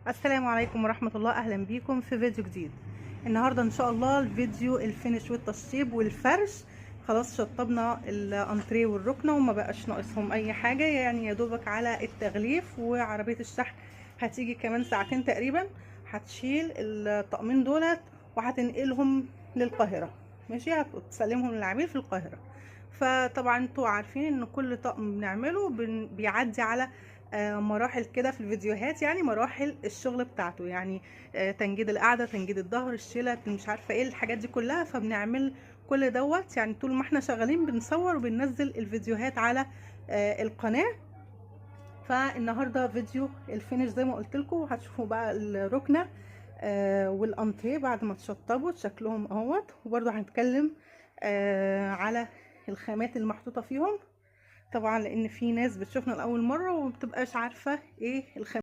السلام عليكم ورحمة الله. اهلا بيكم في فيديو جديد. النهاردة ان شاء الله الفيديو الفينش والتشطيب والفرش. خلاص شطبنا الانتريه والركنة وما بقاش ناقصهم اي حاجة، يعني يا دوبك على التغليف، وعربية الشحن هتيجي كمان ساعتين تقريبا هتشيل الطقمين دولت وهتنقلهم للقاهرة. ماشي، هتسلمهم للعميل في القاهرة. فطبعا انتوا عارفين ان كل طقم بنعمله بيعدي على مراحل كده في الفيديوهات، يعني مراحل الشغل بتاعته، يعني تنجيد القعده، تنجيد الظهر، الشيله، مش عارفه ايه الحاجات دي كلها. فبنعمل كل دوت، يعني طول ما احنا شغالين بنصور وبننزل الفيديوهات على القناه. فالنهارده فيديو الفينش زي ما قلت لكم، هتشوفوا بقى الركنه والانتريه بعد ما تشطبوا شكلهم اهوت. وبرده هنتكلم على الخامات المحطوطه فيهم، طبعا لان في ناس بتشوفنا لاول مره ومبتبقاش عارفه ايه الخامات.